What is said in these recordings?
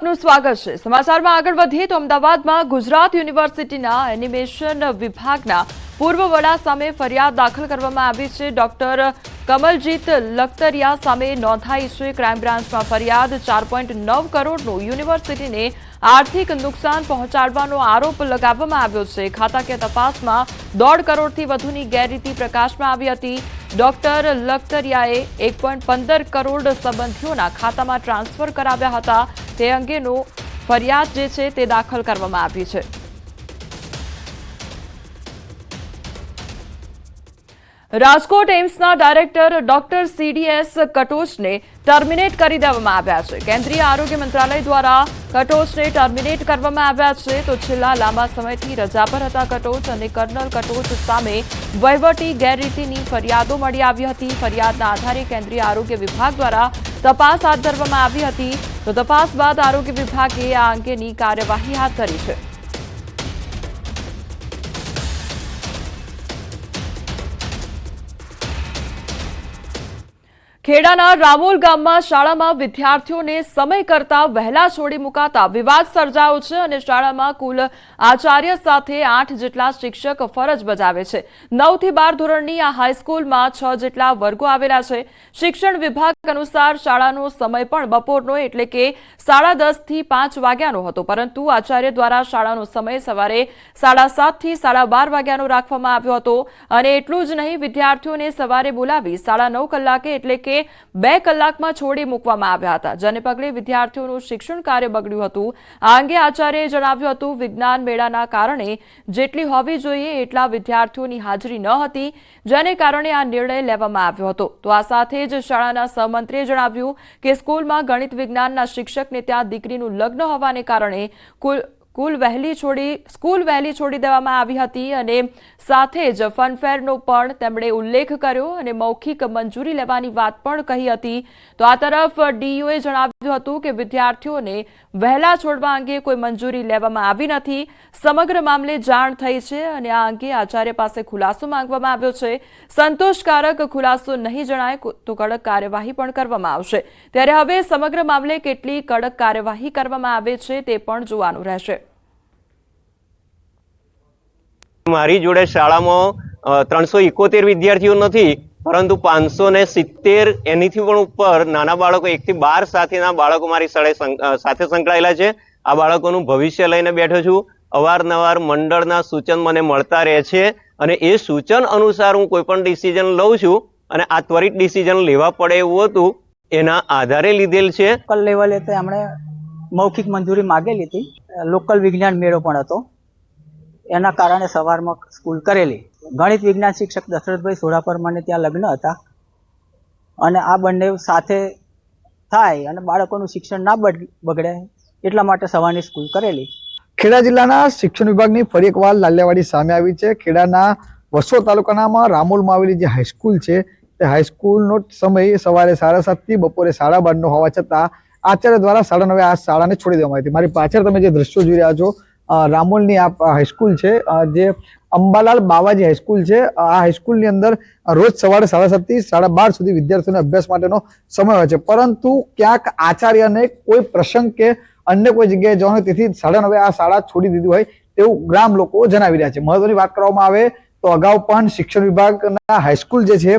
નું સ્વાગત છે। સમાચારમાં આગળ વધીએ તો અમદાવાદમાં ગુજરાત યુનિવર્સિટીના એનિમેશન વિભાગના પૂર્વ વડા સામે ફરિયાદ દાખલ કરવામાં આવી છે। ડોક્ટર કમલજીત લખતરિયા સામે નોંધાઈ છે ક્રાઇમ બ્રાન્ચમાં ફરિયાદ। 4.9 કરોડનું યુનિવર્સિટીને આર્થિક નુકસાન પહોંચાડવાનો આરોપ લગાવવામાં આવ્યો છે। ખાતાકીય તપાસમાં 1.5 કરોડથી વધુની ગેરરીતિ પ્રકાશમાં આવી હતી। ડોક્ટર લખતરિયાએ 1.15 કરોડ સંબંધીઓના ખાતામાં ટ્રાન્સફર કરાવ્યા હતા। તે અંગેનો ફરિયાદ જે છે તે દાખલ કરવામાં આવી છે। રાજકોટ એમ્સના ડાયરેક્ટર ડોક્ટર સીડીએસ કટોચને ટર્મિનેટ કરી દેવામાં આવ્યા છે। કેન્દ્રીય આરોગ્ય મંત્રાલય દ્વારા કટોચને ટર્મિનેટ કરવામાં આવ્યા છે। તો છેલ્લા લાંબા સમયથી રજા પર હતા કટોચ અને કર્નલ કટોચ સામે વહીવટી ગેરરીતિની ફરિયાદો મળી આવી હતી। ફરિયાદના આધારે કેન્દ્રીય આરોગ્ય વિભાગ દ્વારા તપાસ હાથ ધરવામાં આવી હતી। તો તપાસ બાદ આરોગ્ય વિભાગે આ અંગેની કાર્યવાહી હાથ ધરી છે। ખેડાના રામોલ ગામમાં શાળામાં વિદ્યાર્થીઓને સમય કરતા વહેલા છોડી મુકાતા વિવાદ સર્જાયો છે અને શાળામાં કુલ આચાર્ય સાથે 8 જેટલા શિક્ષક ફરજ બજાવે છે। 9 થી 12 ધોરણની આ હાઈસ્કૂલમાં 6 જેટલા વર્ગો આવેલા છે। શિક્ષણ વિભાગ અનુસાર શાળાનો સમય પણ બપોરનો એટલે કે 10:30 થી 5 વાગ્યાનો હતો, પરંતુ આચાર્ય દ્વારા શાળાનો સમય સવારે 7:30 થી 12:30 વાગ્યાનો રાખવામાં આવ્યો હતો। અને એટલું જ નહીં, વિદ્યાર્થીઓને સવારે બોલાવી 9:30 કલાકે એટલે કે 2 કલાકમાં છોડી મૂકવામાં આવ્યા હતા, જેને પગલે વિદ્યાર્થીઓનું શિક્ષણ કાર્ય બગડ્યું હતું। આ અંગે આચાર્યએ જણાવ્યું હતું, વિજ્ઞાન મેળાના કારણે જેટલી હોવી જોઈએ એટલા વિદ્યાર્થીઓની હાજરી ન હતી, જેને કારણે આ નિર્ણય લેવામાં આવ્યો હતો। તો આ સાથે જ શાળાના સહમંત્રીએ જણાવ્યું કે સ્કૂલમાં ગણિત વિજ્ઞાનના શિક્ષકને ત્યાં દીકરીનું લગ્ન હોવાને કારણે સ્કૂલ વહેલી છોડી દેવામાં આવી હતી અને સાથે જ ફનફેરનો પણ તેમણે ઉલ્લેખ કર્યો અને મૌખિક મંજૂરી લેવાની વાત પણ કહી હતી। તો આ તરફ ડીઈઓએ જણાવ્યું હતું કે વિદ્યાર્થીઓને વહેલા છોડવા અંગે કોઈ મંજૂરી લેવામાં આવી નથી। સમગ્ર મામલે જાણ થઈ છે અને આ અંગે આચાર્ય પાસે ખુલાસો માંગવામાં આવ્યો છે। સંતોષકારક ખુલાસો નહીં જણાય તો કડક કાર્યવાહી પણ કરવામાં આવશે। ત્યારે હવે સમગ્ર મામલે કેટલી કડક કાર્યવાહી કરવામાં આવે છે તે પણ જોવાનું રહેશે। મારી જોડે શાળામાં 371 વિદ્યાર્થીઓ નથી, પરંતુ 570 એનીથી પણ ઉપર નાના બાળકો 1 થી 12 સાથેના બાળકો મારી સાથે સંકળાયેલા છે। આ બાળકોનું ભવિષ્ય લઈને બેઠો છું। અવારનવાર મંડળના સૂચન મને મળતા રહે છે અને એ સૂચન અનુસાર હું કોઈ પણ ડિસિઝન લઉં છું અને આ ત્વરિત ડિસિઝન લેવા પડે એવું હતું એના આધારે લીધેલ છે। લોકલ લેવલે તો આપણે મૌખિક મંજૂરી માગેલી હતી। લોકલ વિજ્ઞાન મેળો પણ હતો, એના કારણે સવારમાં સ્કૂલ કરેલી। ગણિત વિજ્ઞાન શિક્ષક દશરથભાઈ સોઢા પરમારને ત્યાં લગ્ન હતા અને આ બંને સાથે થાય અને બાળકોનું શિક્ષણ ના બગડે એટલા માટે સવારની સ્કૂલ કરેલી। ખેડા જિલ્લાના શિક્ષણ વિભાગની ફરી એકવાર લાલિયાવાડી સામે આવી છે। ખેડાના વસોદ તાલુકાના રામોલમાં આવેલી જે હાઈસ્કૂલ છે તે હાઈસ્કૂલનો સમય સવારે 7:30 થી બપોરે 12:30 હોવા છતાં આચાર્ય દ્વારા 9:30 આ શાળાને છોડી દેવામાં આવી હતી। મારી પાછળ તમે જે દ્રશ્યો જોઈ રહ્યા છો, રામોલની આ હાઈસ્કૂલ છે, જે અંબાલાલ બાવાજી હાઈસ્કૂલ છે। આ હાઈસ્કૂલની અંદર રોજ સવારે 7:30 થી 12:30 સુધી વિદ્યાર્થીઓને અભ્યાસ માટેનો સમય હોય છે, પરંતુ ક્યાંક આચાર્યને કોઈ પ્રસંગ કે અન્ય કોઈ જગ્યાએ જવાનું, તેથી 9:30 આ શાળા છોડી દીધી હોય તેવું ગ્રામ લોકો જણાવી રહ્યા છે। મહત્વની વાત કરવામાં આવે તો અગાઉ પણ શિક્ષણ વિભાગના હાઈસ્કૂલ જે છે,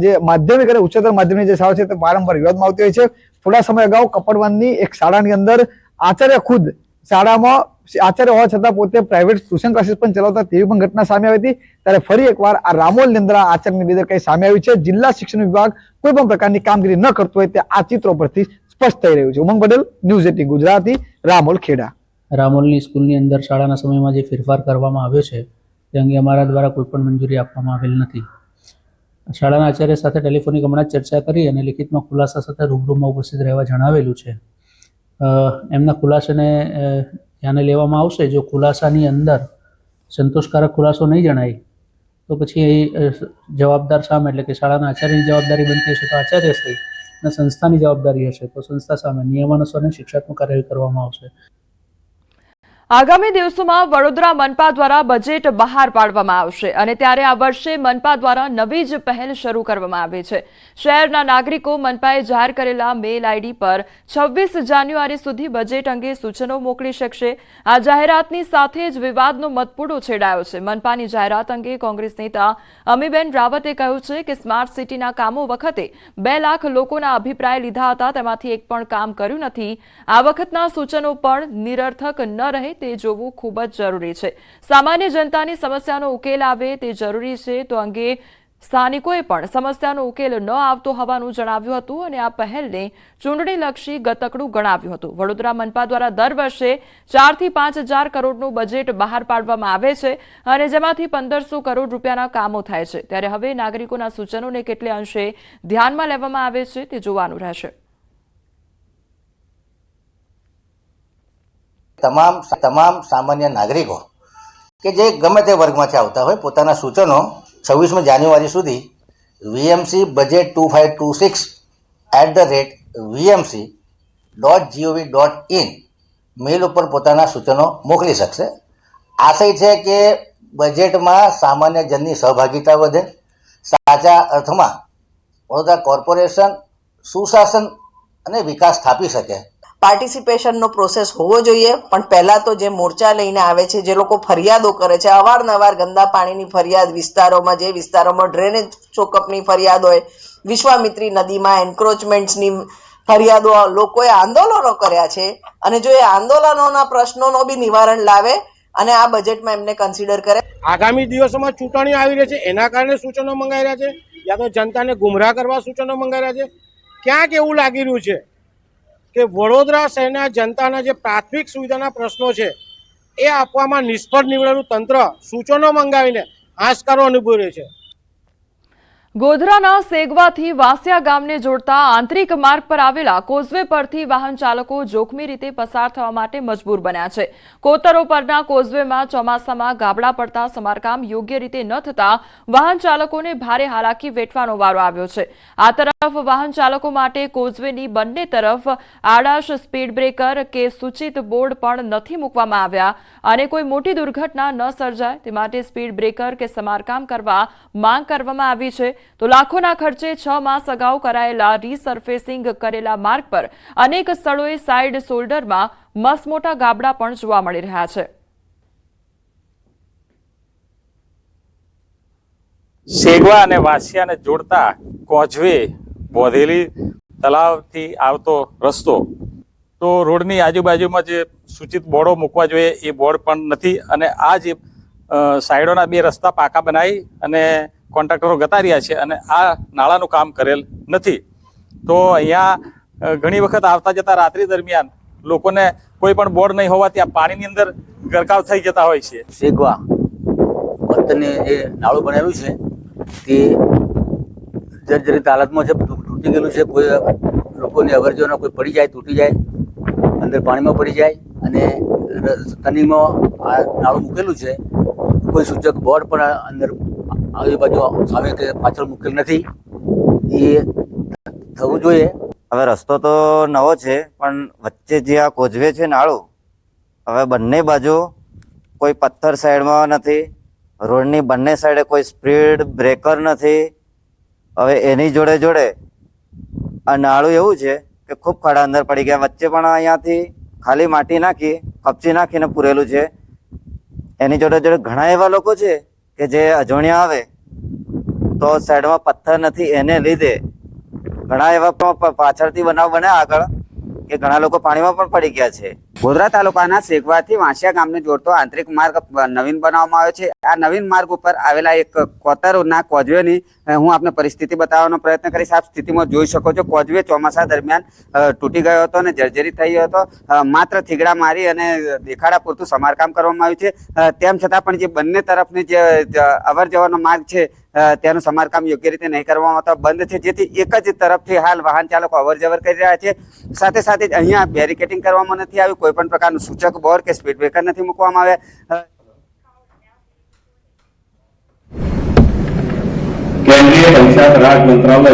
જે માધ્યમિક અને ઉચ્ચતર માધ્યમિક જે શાળા છે તે વારંવાર વિવાદમાં આવતી હોય છે। થોડા સમય અગાઉ કપડવનની એક શાળાની અંદર આચાર્ય ખુદ શાળામાં આચાર્ય હોવા છતાં પોતે પ્રાઇવેટ ટ્યુશન ક્લાસીસ પણ ચલાવતા તેવી પણ ઘટના સામે આવી હતી। ત્યારે ફરી એકવાર આ રામોલની અંદર આ આચાર્યની બેદરકારી સામે આવી છે। જિલ્લા શિક્ષણ વિભાગ કોઈ પણ પ્રકારની કામગીરી ન કરતું હોય તે આ ચિત્રો પરથી સ્પષ્ટ થઈ રહ્યું છે। ઉમંગ પટેલ, ન્યૂઝ 18 ગુજરાતી, રામોલ, ખેડા। રામોલની સ્કૂલની અંદર શાળાના સમયમાં જે ફેરફાર કરવામાં આવ્યો છે તે અંગે અમારા દ્વારા કોઈ પણ મંજૂરી આપવામાં આવેલ નથી। શાળાના આચાર્ય સાથે ટેલિફોનિક હમણાં ચર્ચા કરી અને લિખિતમાં ખુલાસા સાથે રૂબરૂમાં ઉપસ્થિત રહેવા જણાવેલું છે। એમના ખુલાસાને ધ્યાને લેવામાં આવશે। જો ખુલાસાની અંદર સંતોષકારક ખુલાસો નહીં જણાય તો પછી જવાબદાર સામે એટલે કે શાળાના આચાર્યની જવાબદારી બનતી હશે તો આચાર્ય સહિત અને સંસ્થાની જવાબદારી હશે તો સંસ્થા સામે નિયમાનુસાર શિક્ષાત્મક કાર્યવાહી કરવામાં આવશે। આગામી દિવસોમાં વડોદરા મનપા દ્વારા બજેટ બહાર પાડવામાં આવશે અને ત્યારે આ વર્ષે મનપા દ્વારા નવી જ પહેલ શરૂ કરવામાં આવી છે। શહેરના નાગરિકો મનપાએ જાહેર કરેલા મેલ આઈડી પર 26 જાન્યુઆરી સુધી બજેટ અંગે સૂચનો મોકલી શકશે। આ જાહેરાતની સાથે જ વિવાદનો મતપૂડો છેડાયો છે। મનપાની જાહેરાત અંગે કોંગ્રેસ નેતા અમીબેન રાવતે કહ્યું છે કે સ્માર્ટ સિટીના કામો વખતે 2 લાખ લોકોના અભિપ્રાય લીધા હતા, તેમાંથી એક પણ કામ કર્યું નથી। આ વખતના સૂચનો પણ નિરર્થક ન રહે તે જોવું ખૂબ જ જરૂરી છે। સામાન્ય જનતાની સમસ્યાનો ઉકેલ આવે તે જરૂરી છે। તો અંગે સ્થાનિકોએ પણ સમસ્યાનો ઉકેલ ન આવતો હોવાનું જણાવ્યું હતું અને આ પહેલને ચૂંટણીલક્ષી ગતકડું ગણાવ્યું હતું। વડોદરા મનપા દ્વારા દર વર્ષે 4 થી 5 હજાર કરોડનું બજેટ બહાર પાડવામાં આવે છે અને જેમાંથી 1500 કરોડ રૂપિયાના કામો થાય છે। ત્યારે હવે નાગરિકોના સૂચનોને કેટલે અંશે ધ્યાનમાં લેવામાં આવે છે તે જોવાનું રહેશે। તમામ સામાન્ય નાગરિકો કે જે ગમે તે વર્ગમાંથી આવતા હોય પોતાના સૂચનો 26મી જાન્યુઆરી સુધી vmc2526@vmc.gov.in મેલ ઉપર પોતાના સૂચનો મોકલી શકશે। આશય છે કે બજેટમાં સામાન્ય જનની સહભાગિતા વધે, સાચા અર્થમાં વડોદરા કોર્પોરેશન સુશાસન અને વિકાસ સ્થાપી શકે। પાર્ટિસિપેશનનો પ્રોસેસ હોવો જોઈએ, પણ પહેલાં તો જે મોરચા લઈને આવે છે, જે લોકો ફરિયાદો કરે છે, અવારનવાર ગંદા પાણીની ફરિયાદ વિસ્તારોમાં, જે વિસ્તારોમાં ડ્રેનેજ ચોકઅપની ફરિયાદ હોય, વિશ્વામિત્રી નદીમાં એન્ક્રોચમેન્ટ્સની ફરિયાદો, લોકોએ આંદોલનો કર્યા છે અને જો એ આંદોલનોના પ્રશ્નોનો બી નિવારણ લાવે અને આ બજેટમાં એમને કન્સિડર કરે। આગામી દિવસોમાં ચૂંટણીઓ આવી રહી છે, એના કારણે સૂચનો મંગાઈ રહ્યા છે, યા તો જનતાને ગુમરાહ કરવા સૂચનો મંગાઈ રહ્યા છે। ક્યાંક એવું લાગી રહ્યું છે કે વડોદરા શહેરના જનતાના જે પ્રાથમિક સુવિધાના પ્રશ્નો છે એ આપવામાં નિષ્ફળ નીવડેલું તંત્ર સૂચનો મંગાવીને હાશકારો અનુભવી રહ્યું છે। ગોધરાના સેગવાથી વાસિયા ગામને જોડતા આંતરિક માર્ગ પર આવેલા કોઝવે પરથી વાહન ચાલકો જોખમી રીતે પસાર થવા માટે મજબૂર બન્યા છે। કોતરો પરના કોઝવેમાં ચોમાસામાં ગાબડા પડતા સમારકામ યોગ્ય રીતે ન થતા વાહન ચાલકોને ભારે હાલાકી વેઠવાનો વારો આવ્યો છે। આ તરફ વાહન ચાલકો માટે કોઝવેની બંને તરફ આડાશ સ્પીડ બ્રેકર કે સૂચિત બોર્ડ પણ નથી મૂકવામાં આવ્યા અને કોઈ મોટી દુર્ઘટના ન સર્જાય તે માટે સ્પીડ બ્રેકર કે સમારકામ કરવા માંગ કરવામાં આવી છે। તો લાખોના ખર્ચે 6 માસ અગાઉ કરાયેલા રીસર્ફેસિંગ કરેલા માર્ગ પર અનેક સ્થળોએ સાઇડ શોલ્ડરમાં મસમોટા ગાબડા પણ જોવા મળી રહ્યા છે। સેગવા અને વાસિયાને જોડતા કોઝવે બોધેલી તળાવથી આવતો રસ્તો, તો રોડની આજુબાજુમાં જે સૂચિત બોર્ડો મૂકવા જોઈએ એ બોર્ડ પણ નથી અને આ જે સાઈડોના 2 રસ્તા પાકા બનાવી અને કોન્ટ્રાક્ટરો ગતા રહ્યા છે અને આ નાળાનું કામ કરેલ નથી। તો અહીંયા ઘણી વખત આવતા જતા રાત્રિ દરમિયાન લોકોને કોઈ પણ બોર્ડ નહીં હોવાથી આ પાણીની અંદર ગરકાવ થઈ જતા હોય છે। સેગવા વતને જે નાળું બનેલું છે તે જર્જરિત હાલતમાં છે, તૂટી ગયેલું છે। કોઈ લોકોની અવરજવરનો કોઈ પડી જાય, તૂટી જાય, અંદર પાણીમાં પડી જાય અને ટર્નિંગમાં આ નાળું મૂકેલું છે। કોઈ સૂચક બોર્ડ પણ અંદર આજુબાજુ સામે કે પાછળ મૂકેલ નથી, એ થવું જોઈએ। હવે રસ્તો તો નવો છે પણ વચ્ચે જે આ કોઝવે છે નાળું, હવે બંને બાજુ કોઈ પથ્થર સાઈડમાં નથી, રોડની બંને સાઈડે કોઈ સ્પીડ બ્રેકર નથી। હવે એની જોડે જોડે આ નાળું એવું છે કે ખૂબ ખાડા અંદર પડી ગયા, વચ્ચે પણ અહીંયાથી ખાલી માટી નાખી કપચી નાખીને પૂરેલું છે। એની જોડે જોડે ઘણા એવા લોકો છે કે જે અજોણ્યા આવે તો સાઈડમાં પથ્થર નથી, એને લીધે ઘણા એવા પાછળથી બનાવ બન્યા આગળ કે ઘણા લોકો પાણીમાં પણ પડી ગયા છે। ગોધરા તાલુકાના સેગવાથી વાંસિયા ગામને જોડતો આંતરિક માર્ગ નવીન બનાવવામાં આવ્યો છે। આ નવીન માર્ગ ઉપર આવેલા એક કોતરોના કોઝવેની હું આપને પરિસ્થિતિ બતાવવાનો પ્રયત્ન કરીશ। આપ સ્થિતિમાં જોઈ શકો છો, કોઝવે ચોમાસા દરમિયાન તૂટી ગયો હતો અને જર્જરિત થઈ ગયો હતો। માત્ર થીગડા મારી અને દેખાડા પૂરતું સમારકામ કરવામાં આવ્યું છે। તેમ છતાં પણ જે બંને તરફની જે અવર જવરનો માર્ગ છે તેનું સમારકામ યોગ્ય રીતે નહીં કરવામાં આવતા બંધ છે, જેથી એક જ તરફથી હાલ વાહન ચાલકો અવર જવર કરી રહ્યા છે। સાથે સાથે જ અહીંયા બેરિકેડિંગ કરવામાં નથી આવ્યું, કોઈ પણ પ્રકારનું સૂચક બોર્ડ કે સ્પીડ બ્રેકર નથી મૂકવામાં આવ્યા। કેન્દ્રીય પંચાયત રાજ મંત્રાલય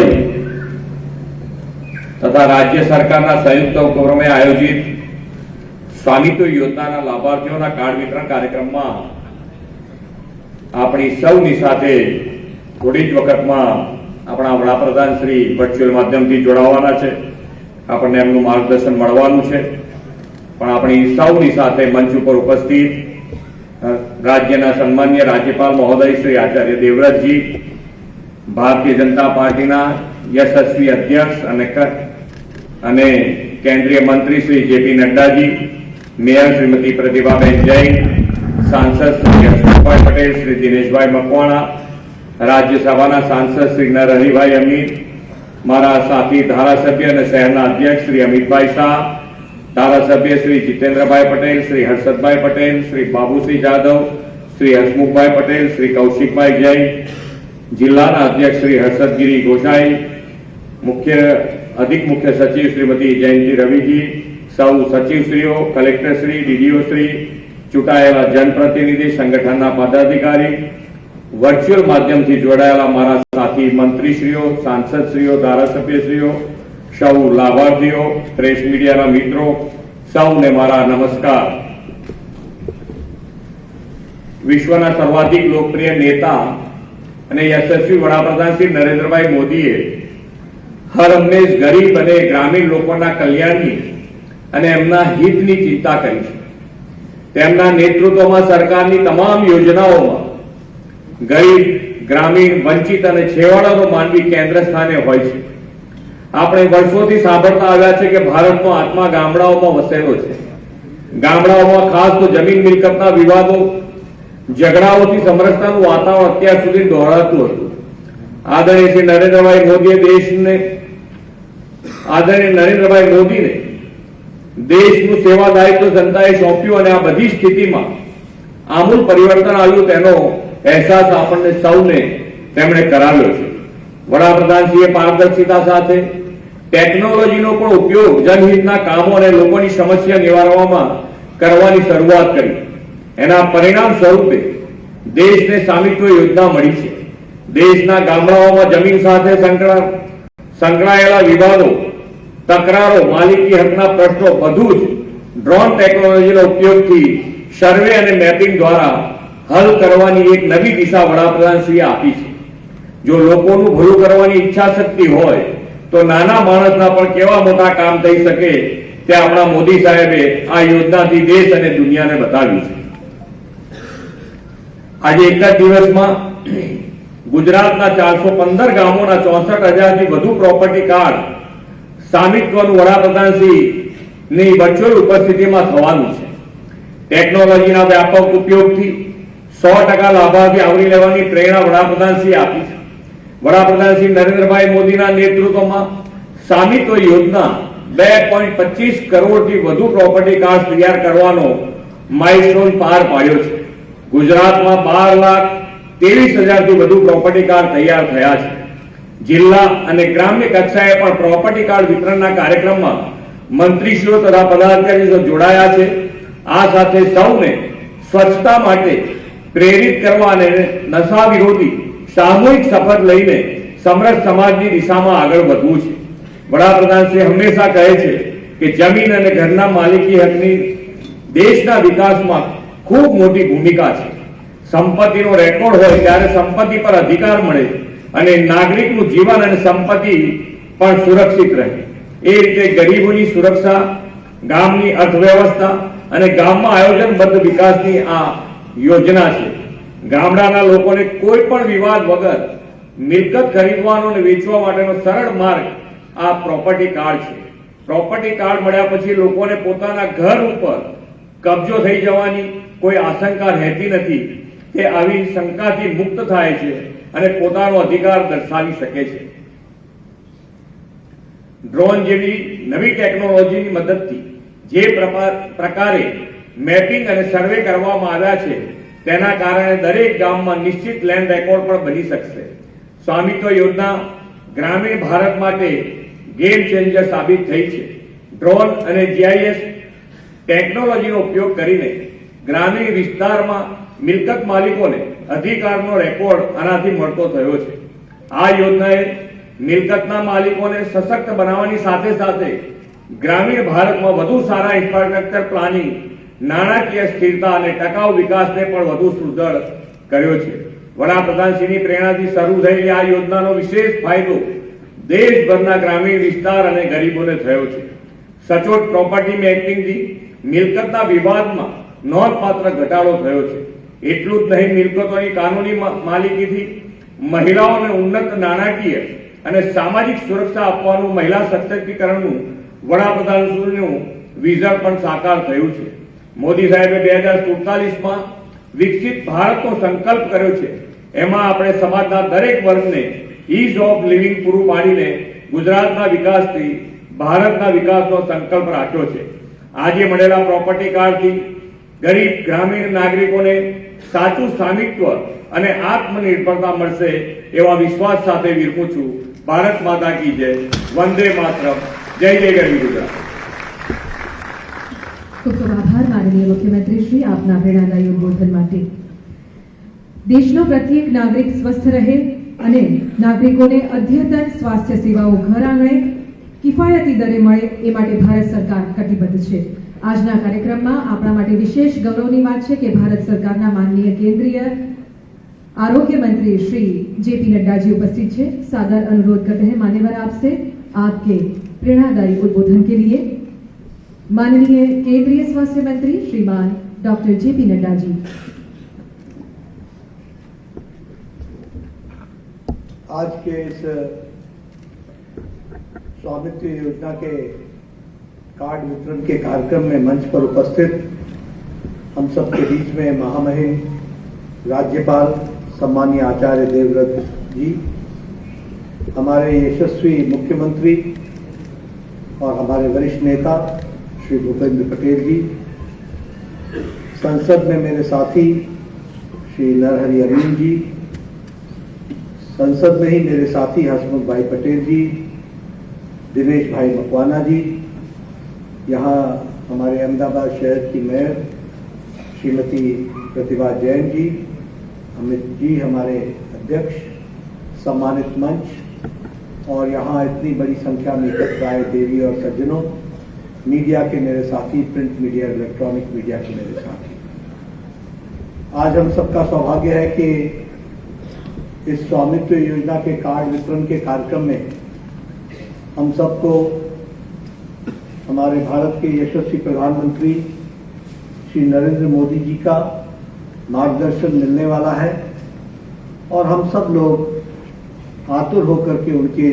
તથા રાજ્ય સરકારના સંયુક્ત ઉપક્રમે આયોજિત સ્વામિત્વ યોજનાના લાભાર્થીઓના કાર્ડ વિતરણ કાર્યક્રમમાં આપણી સૌની સાથે થોડી જ વખતમાં આપણા વડાપ્રધાન શ્રી વર્ચ્યુઅલ માધ્યમથી જોડાવાના છે. આપણને એમનું માર્ગદર્શન મળવાનું છે. પણ આપણી સૌની સાથે મંચ ઉપર ઉપસ્થિત રાજ્યના સન્માનીય રાજ્યપાલ મહોદય શ્રી આચાર્ય દેવવ્રતજી, ભારતીય જનતા પાર્ટીના યશસ્વી અધ્યક્ષ અને કેન્દ્રીય મંત્રી શ્રી જેપી નડ્ડાજી, મેયર શ્રીમતી પ્રતિભાબેન જૈન, સાંસદ શ્રી હર્ષભાઈ પટેલ, શ્રી દિનેશભાઈ મકવાણા, રાજ્યસભાના સાંસદ શ્રી નરહરિભાઈ અમીર, મારા સાથી ધારાસભ્ય અને શહેરના અધ્યક્ષ શ્રી અમિતભાઈ શાહ, ધારાસભ્ય શ્રી જીતેન્દ્રભાઈ પટેલ, શ્રી હર્ષદભાઈ પટેલ, શ્રી બાબુસિંહ જાદવ, શ્રી હસમુખભાઈ પટેલ, શ્રી કૌશિકભાઈ જૈન, જિલ્લાના અધ્યક્ષ શ્રી હર્ષદગીરી ગોસાઈ, અધિક મુખ્ય સચિવ શ્રીમતી જયંતિ રવિજી, સૌ સચિવશ્રીઓ, કલેક્ટરશ્રી, ડીડીઓશ્રી, ચૂંટાયેલા જનપ્રતિનિધિ, સંગઠનના પદાધિકારી, વર્ચ્યુઅલ માધ્યમથી જોડાયેલા મારા સાથી મંત્રીશ્રીઓ, સાંસદશ્રીઓ, ધારાસભ્યશ્રીઓ, સૌ લાભાર્થીઓ, પ્રેસ મીડિયાના મિત્રો, સૌને મારા નમસ્કાર. વિશ્વના સર્વાધિક લોકપ્રિય નેતા અને યશસ્વી વડાપ્રધાન શ્રી નરેન્દ્રભાઈ મોદીએ હર હંમેશ ગરીબ અને ગ્રામીણ લોકોના કલ્યાણની અને એમના હિતની ચિંતા કરી છે. તેમના નેતૃત્વમાં સરકારની તમામ યોજનાઓમાં ગરીબ, ગ્રામીણ, વંચિત અને છેવાડાનો માનવી કેન્દ્ર સ્થાને હોય છે. આપણે વર્ષોથી સાંભળતા આવ્યા છે કે ભારતનો આત્મા ગામડાઓમાં વસેલો છે. ગામડાઓમાં ખાસ તો જમીન મિલકતના વિવાદો, ઝઘડાઓથી સમરસતાનું વાતાવરણ અત્યાર સુધી દોહરાતું હતું. આદરણીય શ્રી નરેન્દ્રભાઈ મોદીને દેશનું સેવા દાયિત્વ જનતાએ સોંપ્યું અને આ બધી સ્થિતિમાં આમૂલ પરિવર્તન આવ્યું તેનો અહેસાસ આપણને સૌને તેમણે કરાવ્યો છે. વડાપ્રધાનશ્રીએ પારદર્શિતા સાથે ટેકનોલોજીનો પણ ઉપયોગ જનહિતના કામો અને લોકોની સમસ્યા નિવારવામાં કરવાની શરૂઆત કરી. એના પરિણામ સ્વરૂપે દેશને સ્વામિત્વ યોજના મળી છે. દેશના ગામડાઓમાં જમીન સાથે સંકળાયેલા વિવાદો, તકરારો, માલિકી હકના પ્રશ્નો બધું જ ડ્રોન ટેકનોલોજીના ઉપયોગથી સર્વે અને મેપિંગ દ્વારા હલ કરવાની એક નવી દિશા વડાપ્રધાનશ્રીએ આપી છે. જો લોકોનું ભલું કરવાની ઈચ્છા શક્તિ હોય તો નાના માણસના પણ કેવા મોટા કામ થઈ શકે તે આપણા મોદી સાહેબે આ યોજનાથી દેશ અને દુનિયાને બતાવ્યું છે. આજે એક જ દિવસમાં ગુજરાતના 415 ગામોના 64,000થી વધુ પ્રોપર્ટી કાર્ડ સ્વામિત્વનું વડાપ્રધાનશ્રીની વર્ચ્યુઅલ ઉપસ્થિતિમાં થવાનું છે. ટેકનોલોજીના વ્યાપક ઉપયોગથી 100% લાભાર્થી આવરી લેવાની પ્રેરણા વડાપ્રધાનશ્રીએ આપી છે. વડાપ્રધાન શ્રી નરેન્દ્રભાઈ મોદીના નેતૃત્વમાં સ્વામિત્વ યોજના 2.25 કરોડથી વધુ પ્રોપર્ટી કાર્ડ તૈયાર કરવાનો માઇલસ્ટોન પાર પાડ્યો છે. ગુજરાતમાં 12,23,000થી વધુ પ્રોપર્ટી કાર્ડ તૈયાર થયા છે. જિલ્લા અને ગ્રામ્ય કક્ષાએ પણ પ્રોપર્ટી કાર્ડ વિતરણના કાર્યક્રમમાં મંત્રીશ્રીઓ તથા પદાધિકારીઓ જોડાયા છે. આ સાથે સૌને સ્વચ્છતા માટે પ્રેરિત કરવા અને નશા વિરોધી સામૂહિક શપથ લઈને સમરસ સમાજની દિશામાં આગળ વધવું છે. વડાપ્રધાન શ્રી હંમેશા કહે છે કે જમીન અને ઘરના માલિકી હકની દેશના વિકાસમાં ખૂબ મોટી ભૂમિકા છે. સંપત્તિનો રેકોર્ડ હોય ત્યારે સંપત્તિ પર અધિકાર મળે અને નાગરિકનું જીવન અને સંપત્તિ પણ સુરક્ષિત રહે. એ રીતે ગરીબોની સુરક્ષા, ગામની અર્થવ્યવસ્થા અને ગામમાં આયોજનબદ્ધ વિકાસની આ યોજના છે. ગામડાના લોકોને કોઈ પણ વિવાદ વગર મિલકત ખરીદવાનો અને વેચવા માટેનો સરળ માર્ગ આ પ્રોપર્ટી કાર્ડ છે. પ્રોપર્ટી કાર્ડ મળ્યા પછી લોકોને પોતાના ઘર ઉપર કબજો થઈ જવાની કોઈ આશંકા રહેતી નથી. તે આવી શંકાથી મુક્ત થાય છે અને પોતાનો અધિકાર દર્શાવી શકે છે. ડ્રોન જેવી નવી ટેકનોલોજીની મદદથી જે પ્રકારે મેપિંગ અને સર્વે કરવામાં આવ્યા છે તેના કારણે દરેક ગામમાં નિશ્ચિત લેન્ડ રેકોર્ડ પણ બની શકશે. સ્વામિત્વ યોજના ગ્રામીણ ભારત માટે ગેમ ચેન્જર સાબિત થઈ છે. ડ્રોન અને જીઆઈએસ ટેકનોલોજીનો ઉપયોગ કરીને ગ્રામીણ વિસ્તારમાં મિલકત માલિકોને અધિકારનો રેકોર્ડ આનાથી મળતો થયો છે. આ યોજનાએ મિલકતના માલિકોને સશક્ત બનાવવાની સાથે સાથે ગ્રામીણ ભારતમાં વધુ સારા ઇન્ફ્રાસ્ટ્રક્ચર પ્લાનિંગ, નાણાકીય સ્થિરતા અને ટકાઉ વિકાસને પણ વધુ સુદૃઢ કર્યો છે. વડાપ્રધાનશ્રીની પ્રેરણાથી શરૂ થયેલી આ યોજનાનો વિશેષ ફાયદો દેશભરના ગ્રામીણ વિસ્તાર અને ગરીબોને થયો છે. સચોટ પ્રોપર્ટી મેપિંગથી મિલકતના વિવાદમાં નોંધપાત્ર ઘટાડો થયો છે. એટલું જ નહીં, મિલકતોની કાનૂની માલિકીથી મહિલાઓને ઉન્નત નાણાકીય અને સામાજિક સુરક્ષા આપવાનું મહિલા સશક્તિકરણનું વડાપ્રધાનશ્રીનું વિઝન પણ સાકાર થયું છે. મોદી સાહેબે 2047માં વિકસિત ભારતનો સંકલ્પ કર્યો છે. એમાં આપણે સમાજના દરેક વર્ગને ઇઝ ઓફ લિવિંગ પૂરું પાડીને ગુજરાતના વિકાસથી ભારતના વિકાસનો સંકલ્પ રાખ્યો છે. આજે મળેલા પ્રોપર્ટી કાર્ડથી ગરીબ ગ્રામીણ નાગરિકોને સાચું સ્વામિત્વ અને આત્મનિર્ભરતા મળશે એવા વિશ્વાસ સાથે વિરમું છું. ભારત માતા કી જય. વંદે માતરમ. જય જય ગરવી ગુજરાત. ખૂબ ખૂબ આભાર માનનીય મુખ્યમંત્રી શ્રી, આપના પ્રેરણાદાયી ઉદબોધન માટે. દેશનો પ્રત્યેક નાગરિક સ્વસ્થ રહે અને નાગરિકોને અદ્યતન સ્વાસ્થ્ય સેવાઓ ઘર આંગણે કિફાયતી દરે મળે એ માટે ભારત સરકાર કટિબદ્ધ છે. આજના કાર્યક્રમમાં આપણા માટે વિશેષ ગૌરવની વાત છે કે ભારત સરકારના માનનીય केंद्रीय आरोग्य मंत्री श्री जेपी नड्डा जी उपस्थित है. सादर अनुरोध करते हैं मान्यवर आपसे आपके प्रेरणादायी उद्बोधन के लिए. माननीय केंद्रीय स्वास्थ्य मंत्री श्रीमान डॉक्टर जेपी नड्डा जी. आज के इस स्वामित्व योजना के कार्ड वितरण के कार्यक्रम में मंच पर उपस्थित हम सबके बीच में महामहिम राज्यपाल सम्मानीय आचार्य देवव्रत जी, हमारे यशस्वी मुख्यमंत्री और हमारे वरिष्ठ नेता श्री भूपेंद्र पटेल जी, संसद में मेरे साथी श्री नरहरि अमीन जी, संसद में ही मेरे साथी हसमुख भाई पटेल जी, दिनेश भाई मकवाना जी, यहाँ हमारे अहमदाबाद शहर की मेयर श्रीमती प्रतिभा जैन जी, अमित जी हमारे अध्यक्ष, सम्मानित मंच और यहाँ इतनी बड़ी संख्या में एकत्र आए देवी और सज्जनों, मीडिया के मेरे साथी, प्रिंट मीडिया, इलेक्ट्रॉनिक मीडिया के मेरे साथी, आज हम सबका सौभाग्य है कि इस स्वामित्व योजना के कार्ड वितरण के कार्यक्रम में हम सबको हमारे भारत के यशस्वी प्रधानमंत्री श्री नरेंद्र मोदी जी का मार्गदर्शन मिलने वाला है और हम सब लोग आतुर होकर के उनके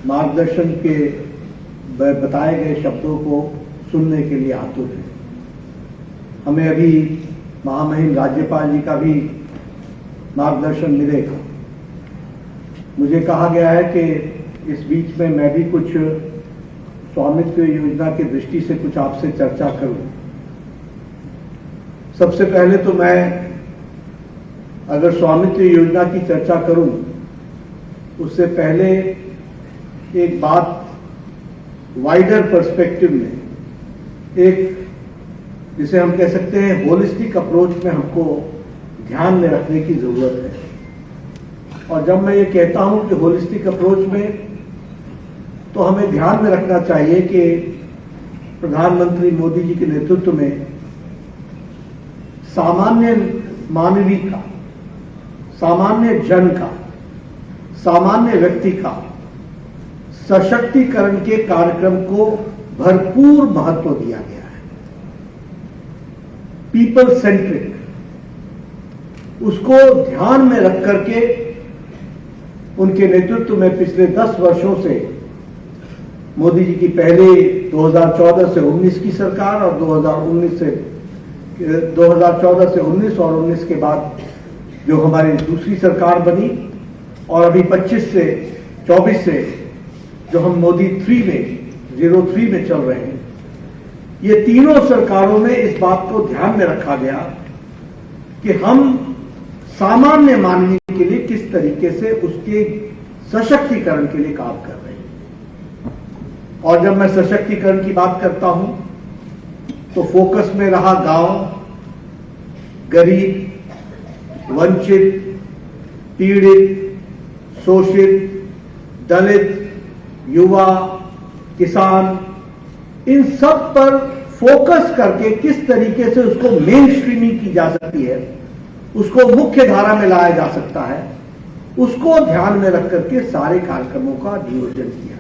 मार्गदर्शन के बताए गए शब्दों को सुनने के लिए आतुर हैं. हमें अभी महामहिम राज्यपाल जी का भी मार्गदर्शन मिलेगा. मुझे कहा गया है कि इस बीच में मैं भी कुछ स्वामित्व योजना की दृष्टि से कुछ आपसे चर्चा करूं. सबसे पहले तो मैं अगर स्वामित्व योजना की चर्चा करूं उससे पहले एक बात वाइडर पर्सपेक्टिव में, एक जिसे हम कह सकते हैं होलिस्टिक अप्रोच में हमको ध्यान में रखने की जरूरत है. और जब मैं ये कहता हूं कि होलिस्टिक अप्रोच में, तो हमें ध्यान में रखना चाहिए कि प्रधानमंत्री मोदी जी के नेतृत्व में सामान्य मानवी का, सामान्य जन का, सामान्य व्यक्ति का सशक्तिकरण के कार्यक्रम को भरपूर महत्व दिया गया है. पीपल सेंट्रिक, उसको ध्यान में रख करके उनके नेतृत्व में पिछले 10 वर्षों से मोदी जी की पहले 2014 से 19 की सरकार और 2014 से 19 और 19 के बाद जो हमारी दूसरी सरकार बनी और अभी 24 से जो हम मोदी 03 में चल रहे हैं, ये तीनों सरकारों में इस बात को ध्यान में रखा गया कि हम सामान्य मानवी के लिए किस तरीके से उसके सशक्तिकरण के लिए काम कर रहे हैं. और जब मैं सशक्तिकरण की बात करता हूं तो फोकस में रहा गांव, गरीब, वंचित, पीड़ित, शोषित, दलित, युवा, किसान, इन सब पर फोकस करके किस तरीके से उसको मेन स्ट्रीमिंग की जा सकती है, उसको मुख्य धारा में लाया जा सकता है, उसको ध्यान में रख करके सारे कार्यक्रमों का नियोजन किया।